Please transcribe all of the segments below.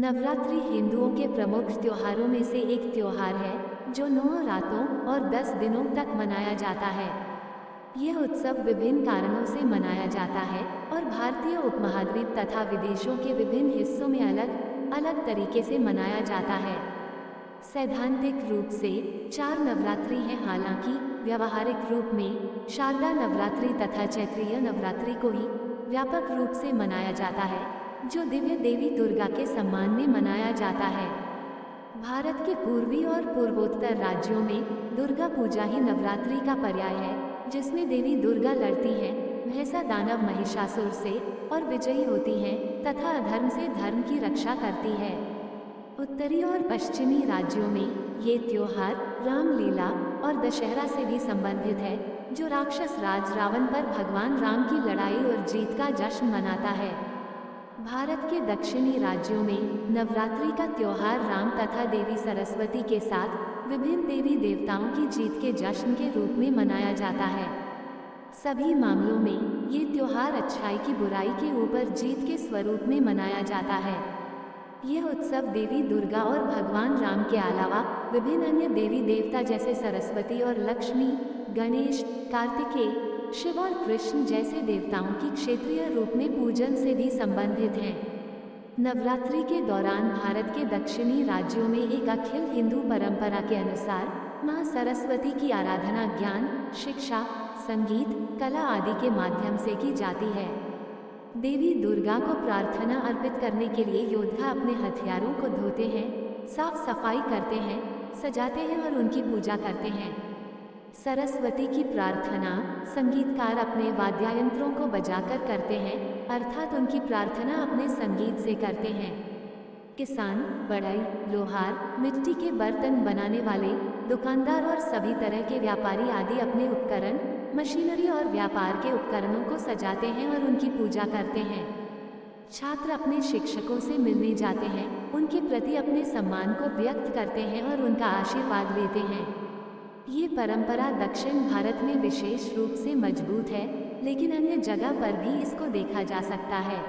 नवरात्रि हिंदुओं के प्रमुख त्योहारों में से एक त्योहार है जो 9 रातों और 10 दिनों तक मनाया जाता है। यह उत्सव विभिन्न कारणों से मनाया जाता है और भारतीय उपमहाद्वीप तथा विदेशों के विभिन्न हिस्सों में अलग अलग तरीके से मनाया जाता है। सैद्धांतिक रूप से 4 नवरात्रि हैं, हालांकि व्यावहारिक रूप में शारदा नवरात्रि तथा चैत्रीय नवरात्रि को ही व्यापक रूप से मनाया जाता है, जो दिव्य देवी दुर्गा के सम्मान में मनाया जाता है। भारत के पूर्वी और पूर्वोत्तर राज्यों में दुर्गा पूजा ही नवरात्रि का पर्याय है, जिसमें देवी दुर्गा लड़ती हैं, महसा दानव महिषासुर से और विजयी होती हैं तथा अधर्म से धर्म की रक्षा करती है। उत्तरी और पश्चिमी राज्यों में ये त्योहार रामलीला और दशहरा से भी संबंधित है, जो राक्षस राज रावण पर भगवान राम की लड़ाई और जीत का जश्न मनाता है। भारत के दक्षिणी राज्यों में नवरात्रि का त्योहार राम तथा देवी सरस्वती के साथ विभिन्न देवी देवताओं की जीत के जश्न के रूप में मनाया जाता है। सभी मामलों में ये त्योहार अच्छाई की बुराई के ऊपर जीत के स्वरूप में मनाया जाता है। यह उत्सव देवी दुर्गा और भगवान राम के अलावा विभिन्न अन्य देवी देवता जैसे सरस्वती और लक्ष्मी, गणेश, कार्तिकेय, शिव और कृष्ण जैसे देवताओं की क्षेत्रीय रूप में पूजन से भी संबंधित हैं। नवरात्रि के दौरान भारत के दक्षिणी राज्यों में एक अखिल हिंदू परंपरा के अनुसार मां सरस्वती की आराधना ज्ञान, शिक्षा, संगीत, कला आदि के माध्यम से की जाती है। देवी दुर्गा को प्रार्थना अर्पित करने के लिए योद्धा अपने हथियारों को धोते हैं, साफ सफाई करते हैं, सजाते हैं और उनकी पूजा करते हैं। सरस्वती की प्रार्थना संगीतकार अपने वाद्ययंत्रों को बजाकर करते हैं, अर्थात उनकी प्रार्थना अपने संगीत से करते हैं। किसान, बढ़ई, लोहार, मिट्टी के बर्तन बनाने वाले, दुकानदार और सभी तरह के व्यापारी आदि अपने उपकरण, मशीनरी और व्यापार के उपकरणों को सजाते हैं और उनकी पूजा करते हैं। छात्र अपने शिक्षकों से मिलने जाते हैं, उनके प्रति अपने सम्मान को व्यक्त करते हैं और उनका आशीर्वाद लेते हैं। ये परंपरा दक्षिण भारत में विशेष रूप से मजबूत है, लेकिन अन्य जगह पर भी इसको देखा जा सकता है।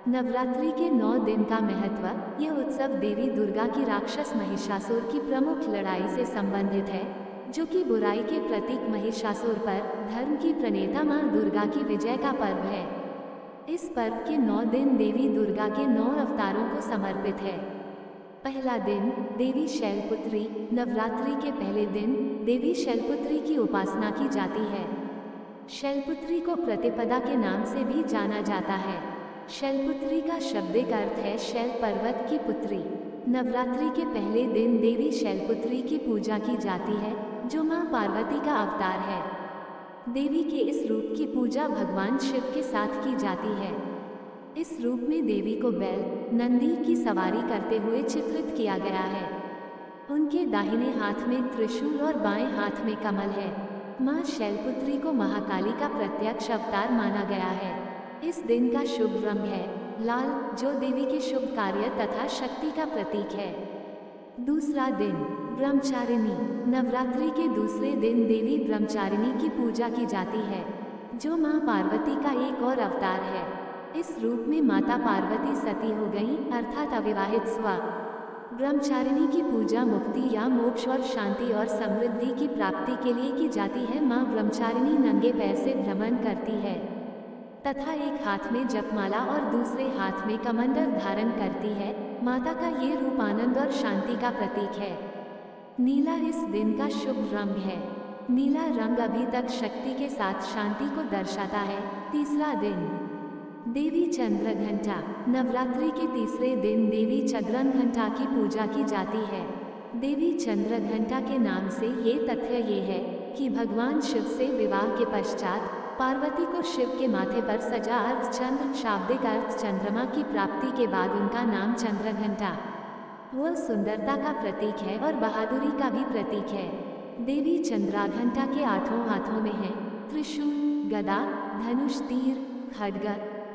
नवरात्रि के 9 दिन का महत्व। यह उत्सव देवी दुर्गा की राक्षस महिषासुर की प्रमुख लड़ाई से संबंधित है, जो कि बुराई के प्रतीक महिषासुर पर धर्म की प्रणेता मां दुर्गा की विजय का पर्व है। इस पर्व के 9 दिन देवी दुर्गा के 9 अवतारों को समर्पित है। पहला दिन देवी शैलपुत्री। नवरात्रि के पहले दिन देवी शैलपुत्री की उपासना की जाती है। शैलपुत्री को प्रतिपदा के नाम से भी जाना जाता है। शैलपुत्री का शाब्दिक अर्थ है शैल पर्वत की पुत्री। नवरात्रि के पहले दिन देवी शैलपुत्री की पूजा की जाती है, जो मां पार्वती का अवतार है। देवी के इस रूप की पूजा भगवान शिव के साथ की जाती है। इस रूप में देवी को बैल, नंदी की सवारी करते हुए चित्रित किया गया है। उनके दाहिने हाथ में त्रिशूल और बाएं हाथ में कमल है। मां शैलपुत्री को महाकाली का प्रत्यक्ष अवतार माना गया है। इस दिन का शुभ रंग है लाल, जो देवी के शुभ कार्य तथा शक्ति का प्रतीक है। दूसरा दिन ब्रह्मचारिणी। नवरात्रि के दूसरे दिन देवी ब्रह्मचारिणी की पूजा की जाती है, जो मां पार्वती का एक और अवतार है। इस रूप में माता पार्वती सती हो गई, अर्थात अविवाहित स्वा। ब्रह्मचारिणी की पूजा मुक्ति या मोक्ष और शांति और समृद्धि की प्राप्ति के लिए की जाती है। मां ब्रह्मचारिणी नंगे पैर से भ्रमण करती है तथा एक हाथ में जपमाला और दूसरे हाथ में कमंडल धारण करती है। माता का ये रूप आनंद और शांति का प्रतीक है। नीला इस दिन का शुभ रंग है। नीला रंग अभी तक शक्ति के साथ शांति को दर्शाता है। तीसरा दिन देवी चंद्रघंटा। नवरात्रि के तीसरे दिन देवी चंद्रघंटा की पूजा की जाती है। देवी चंद्रघंटा के नाम से ये तथ्य ये है कि भगवान शिव से विवाह के पश्चात पार्वती को शिव के माथे पर सजा अर्थ चंद्र, शाब्दिक अर्थ चंद्रमा की प्राप्ति के बाद उनका नाम चंद्रघंटा। वह सुंदरता का प्रतीक है और बहादुरी का भी प्रतीक है। देवी चंद्रघंटा के 8 हाथों में है त्रिशूल, गदा, धनुष, तीर, खड्ग,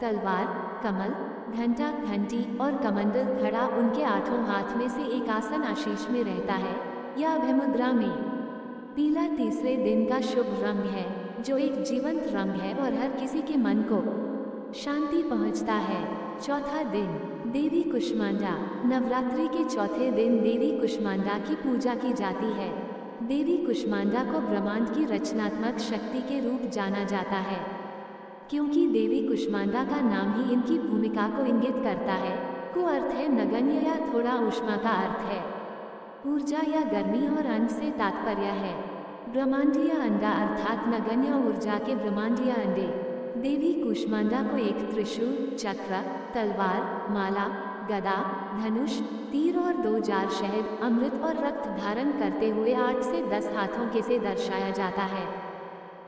तलवार, कमल, घंटा, घंटी और कमंडल। घड़ा उनके 8 हाथ में से एक आसन आशीष में रहता है या अभयमुद्रा में। पीला तीसरे दिन का शुभ रंग है, जो एक जीवंत रंग है और हर किसी के मन को शांति पहुंचता है। चौथा दिन देवी कुष्मांडा। नवरात्रि के चौथे दिन देवी कुष्मांडा की पूजा की जाती है। देवी कुष्मांडा को ब्रह्मांड की रचनात्मक शक्ति के रूप जाना जाता है, क्योंकि देवी कुष्मांडा का नाम ही इनकी भूमिका को इंगित करता है। को अर्थ है नगण्य या थोड़ा ऊष्मा का अर्थ है। ऊर्जा या गर्मी और अंड से तात्पर्य है ब्रह्मांडीय अंडा अर्थात नगण्य ऊर्जा के ब्रह्मांडीय अंडे। देवी कुष्मांडा को एक त्रिशूल, चक्र, तलवार, माला, गदा, धनुष, तीर और 2 जार शहद, अमृत और रक्त धारण करते हुए 8 से 10 हाथों के से दर्शाया जाता है।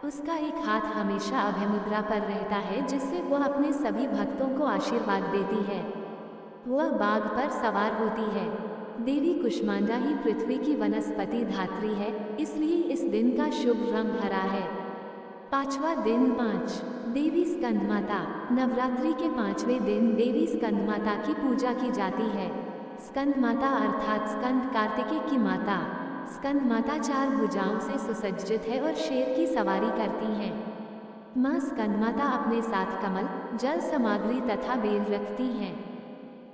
उसका एक हाथ हमेशा अभय मुद्रा पर रहता है, जिससे वह अपने सभी भक्तों को आशीर्वाद देती है। वह बाघ पर सवार होती है। देवी कुष्मांडा ही पृथ्वी की वनस्पति धात्री है, इसलिए इस दिन का शुभ रंग हरा है। 5वां दिन 5 देवी स्कंदमाता। नवरात्रि के 5वें दिन देवी स्कंदमाता की पूजा की जाती है। स्कंदमाता अर्थात स्कंद कार्तिकेय की माता। स्कंदमाता 4 भुजाओं से सुसज्जित है और शेर की सवारी करती हैं। माँ स्कंदमाता अपने साथ कमल, जल सामग्री तथा बेल रखती हैं।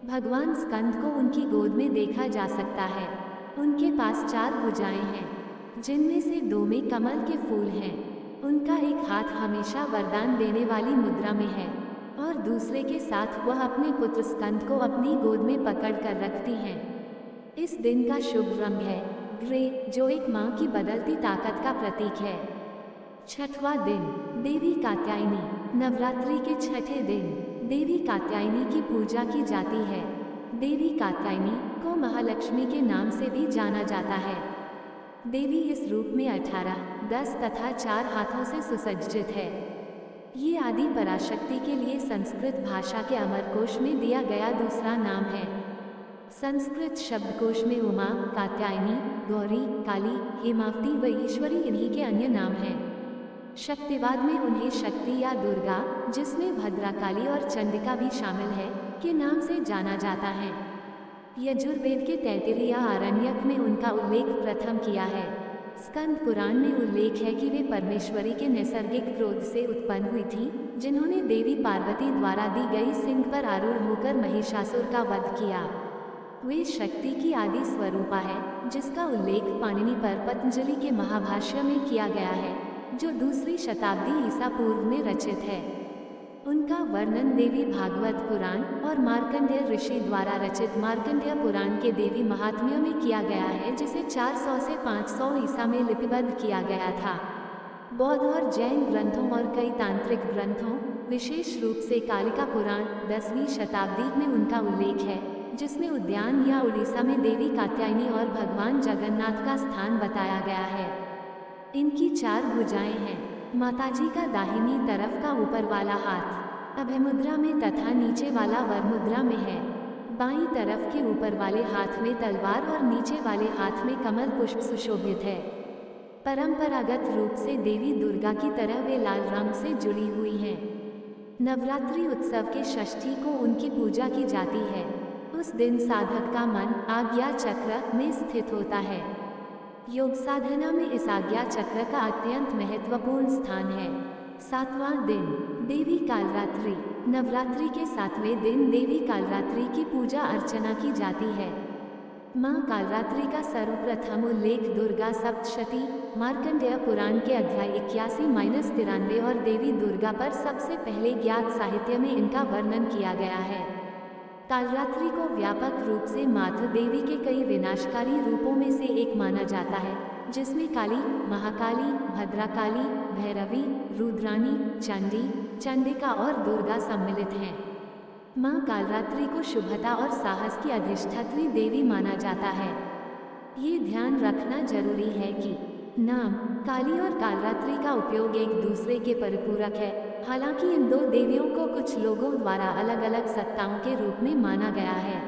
भगवान स्कंद को उनकी गोद में देखा जा सकता है। उनके पास 4 भुजाएं हैं, जिनमें से 2 में कमल के फूल हैं। उनका एक हाथ हमेशा वरदान देने वाली मुद्रा में है और दूसरे के साथ वह अपने पुत्र स्कंद को अपनी गोद में पकड़ कर रखती हैं। इस दिन का शुभ रंग है ग्रे, जो एक माँ की बदलती ताकत का प्रतीक है। 6वां दिन देवी कात्यायनी। नवरात्रि के 6ठे दिन देवी कात्यायनी की पूजा की जाती है। देवी कात्यायनी को महालक्ष्मी के नाम से भी जाना जाता है। देवी इस रूप में 18, 10 तथा 4 हाथों से सुसज्जित है। ये आदि पराशक्ति के लिए संस्कृत भाषा के अमरकोश में दिया गया दूसरा नाम है। संस्कृत शब्दकोश में उमा, कात्यायनी, गौरी, काली, हेमावती व ईश्वरी इन्हीं के अन्य नाम हैं। शक्तिवाद में उन्हें शक्ति या दुर्गा, जिसमें भद्राकाली और चंडिका भी शामिल है, के नाम से जाना जाता है। यजुर्वेद के तैत्तिरीय आरण्यक में उनका उल्लेख प्रथम किया है। स्कंद पुराण में उल्लेख है कि वे परमेश्वरी के नैसर्गिक क्रोध से उत्पन्न हुई थीं, जिन्होंने देवी पार्वती द्वारा दी गई सिंह पर आरूढ़ होकर महिषासुर का वध किया। वे शक्ति की आदि स्वरूपा है, जिसका उल्लेख पाणिनि पर पतंजलि के महाभाष्य में किया गया है, जो 2री शताब्दी ईसा पूर्व में रचित है। उनका वर्णन देवी भागवत पुराण और मार्कंडेय ऋषि द्वारा रचित मार्कंडेय पुराण के देवी महात्म्यों में किया गया है, जिसे 400 से 500 ईसा में लिपिबद्ध किया गया था। बौद्ध और जैन ग्रंथों और कई तांत्रिक ग्रंथों, विशेष रूप से कालिका पुराण 10वीं शताब्दी में उनका उल्लेख है, जिसमें उद्यान या उड़ीसा में देवी कात्यायनी और भगवान जगन्नाथ का स्थान बताया गया है। इनकी 4 भुजाएं हैं। माताजी का दाहिनी तरफ का ऊपर वाला हाथ अभय मुद्रा में तथा नीचे वाला वर मुद्रा में है। बाईं तरफ के ऊपर वाले हाथ में तलवार और नीचे वाले हाथ में कमल पुष्प सुशोभित है। परंपरागत रूप से देवी दुर्गा की तरह वे लाल रंग से जुड़ी हुई हैं। नवरात्रि उत्सव के षष्ठी को उनकी पूजा की जाती है। उस दिन साधक का मन आज्ञा चक्र में स्थित होता है। योग साधना में इस आज्ञा चक्र का अत्यंत महत्वपूर्ण स्थान है। 7वां दिन देवी कालरात्रि। नवरात्रि के 7वें दिन देवी कालरात्रि की पूजा अर्चना की जाती है। माँ कालरात्रि का सर्वप्रथम उल्लेख दुर्गा सप्तशती मार्कंडेय पुराण के अध्याय 81-93 और देवी दुर्गा पर सबसे पहले ज्ञात साहित्य में इनका वर्णन किया गया है। कालरात्रि को व्यापक रूप से मातृ देवी के कई विनाशकारी रूपों में से एक माना जाता है, जिसमें काली, महाकाली, भद्राकाली, भैरवी, रुद्रानी, चंडी, चंडिका और दुर्गा सम्मिलित हैं। माँ कालरात्रि को शुभता और साहस की अधिष्ठात्री देवी माना जाता है। ये ध्यान रखना जरूरी है कि नाम काली और कालरात्रि का उपयोग एक दूसरे के परिपूरक है। हालांकि इन 2 देवियों को कुछ लोगों द्वारा अलग अलग सत्ताओं के रूप में माना गया है।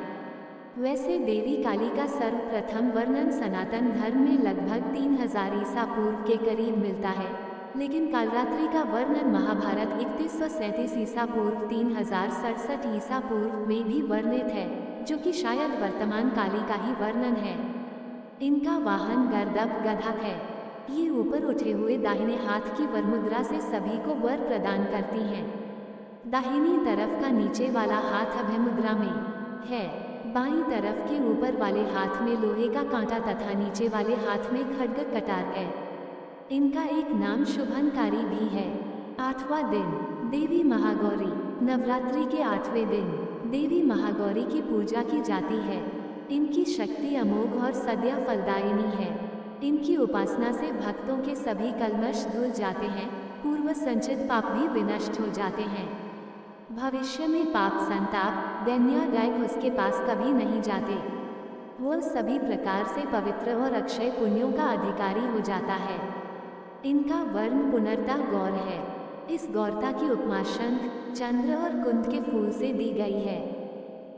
वैसे देवी काली का सर्वप्रथम वर्णन सनातन धर्म में लगभग 3000 ईसा पूर्व के करीब मिलता है, लेकिन कालरात्रि का वर्णन महाभारत 3137 ईसा पूर्व 3067 ईसा पूर्व में भी वर्णित है, जो कि शायद वर्तमान काली का ही वर्णन है। इनका वाहन गर्दभ गधा है। ये ऊपर उठे हुए दाहिने हाथ की वरमुद्रा से सभी को वर प्रदान करती हैं। दाहिनी तरफ का नीचे वाला हाथ अभय मुद्रा में है। बाईं तरफ के ऊपर वाले हाथ में लोहे का कांटा तथा नीचे वाले हाथ में खड्ग कटार है। इनका एक नाम शुभनकारी भी है। 8वां दिन देवी महागौरी। नवरात्रि के 8वें दिन देवी महागौरी की पूजा की जाती है। इनकी शक्ति अमोघ और सद्या फलदायिनी है। इनकी उपासना से भक्तों के सभी कल्मश धुल जाते हैं, पूर्व संचित पाप भी विनष्ट हो जाते हैं। भविष्य में पाप संताप दैन्यादायक उसके पास कभी नहीं जाते। वह सभी प्रकार से पवित्र और अक्षय पुण्यों का अधिकारी हो जाता है। इनका वर्ण पुनर्ता गौर है। इस गौरता की उपमा शंख, चंद्र और कुंद के फूल से दी गई है।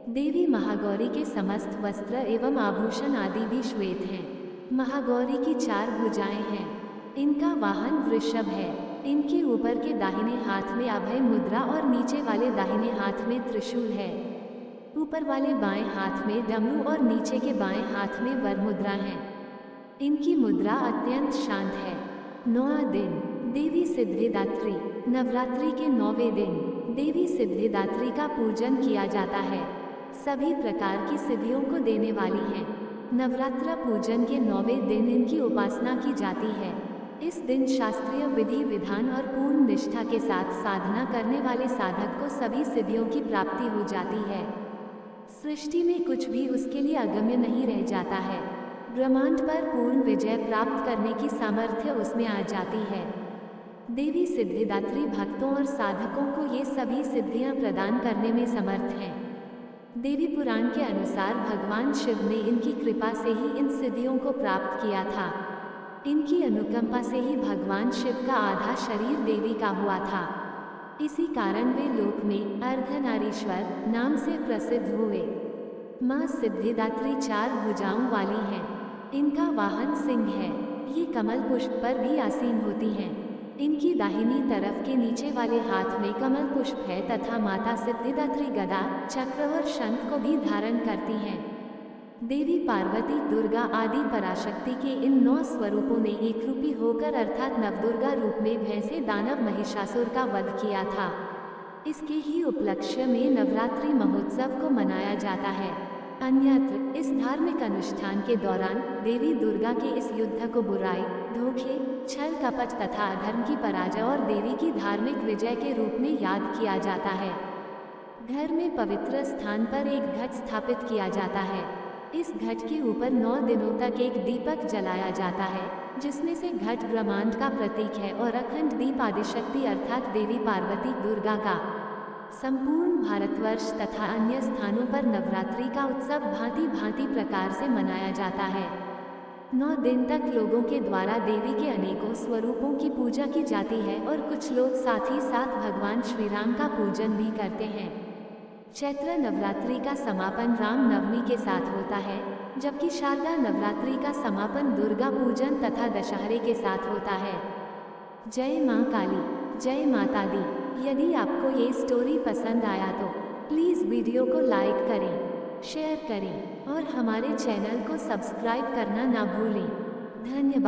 देवी महागौरी के समस्त वस्त्र एवं आभूषण आदि भी श्वेत हैं। महागौरी की 4 भुजाएं हैं। इनका वाहन वृषभ है। इनके ऊपर के दाहिने हाथ में अभय मुद्रा और नीचे वाले दाहिने हाथ में त्रिशूल है। ऊपर वाले बाएं हाथ में डमरू और नीचे के बाएं हाथ में वर मुद्रा है। इनकी मुद्रा अत्यंत शांत है। 9वां दिन देवी सिद्धिदात्री। नवरात्रि के 9वें दिन देवी सिद्धिदात्री का पूजन किया जाता है। सभी प्रकार की सिद्धियों को देने वाली हैं। नवरात्र पूजन के 9वें दिन इनकी उपासना की जाती है। इस दिन शास्त्रीय विधि विधान और पूर्ण निष्ठा के साथ साधना करने वाले साधक को सभी सिद्धियों की प्राप्ति हो जाती है। सृष्टि में कुछ भी उसके लिए अगम्य नहीं रह जाता है। ब्रह्मांड पर पूर्ण विजय प्राप्त करने की सामर्थ्य उसमें आ जाती है। देवी सिद्धिदात्री भक्तों और साधकों को ये सभी सिद्धियां प्रदान करने में समर्थ हैं। देवी पुराण के अनुसार भगवान शिव ने इनकी कृपा से ही इन सिद्धियों को प्राप्त किया था। इनकी अनुकंपा से ही भगवान शिव का आधा शरीर देवी का हुआ था। इसी कारण वे लोक में अर्धनारीश्वर नाम से प्रसिद्ध हुए। माँ सिद्धिदात्री 4 भुजाओं वाली हैं। इनका वाहन सिंह है। ये कमल पुष्प पर भी आसीन होती हैं। इनकी दाहिनी तरफ के नीचे वाले हाथ में कमल पुष्प है तथा माता सिद्धिदात्री गदा, चक्र और शंख को भी धारण करती हैं। देवी पार्वती, दुर्गा आदि पराशक्ति के इन 9 स्वरूपों ने एक रूपी होकर अर्थात नवदुर्गा रूप में भय से दानव महिषासुर का वध किया था। इसके ही उपलक्ष्य में नवरात्रि महोत्सव को मनाया जाता है। अन्यत्र इस धार्मिक अनुष्ठान के दौरान देवी दुर्गा के इस युद्ध को बुराई, धोखे, छल कपट तथा अधर्म की पराजय और देवी की धार्मिक विजय के रूप में याद किया जाता है। घर में पवित्र स्थान पर एक घट स्थापित किया जाता है। इस घट के ऊपर 9 दिनों तक एक दीपक जलाया जाता है, जिसमें से घट ब्रह्मांड का प्रतीक है और अखंड दीप आदिशक्ति अर्थात देवी पार्वती दुर्गा का। संपूर्ण भारतवर्ष तथा अन्य स्थानों पर नवरात्रि का उत्सव भांति भांति प्रकार से मनाया जाता है। 9 दिन तक लोगों के द्वारा देवी के अनेकों स्वरूपों की पूजा की जाती है और कुछ लोग साथ ही साथ भगवान श्री राम का पूजन भी करते हैं। चैत्र नवरात्रि का समापन राम नवमी के साथ होता है, जबकि शारदा नवरात्रि का समापन दुर्गा पूजन तथा दशहरे के साथ होता है। जय मां काली, जय माता दी। यदि आपको ये स्टोरी पसंद आया तो प्लीज़ वीडियो को लाइक करें, शेयर करें और हमारे चैनल को सब्सक्राइब करना ना भूलें। धन्यवाद।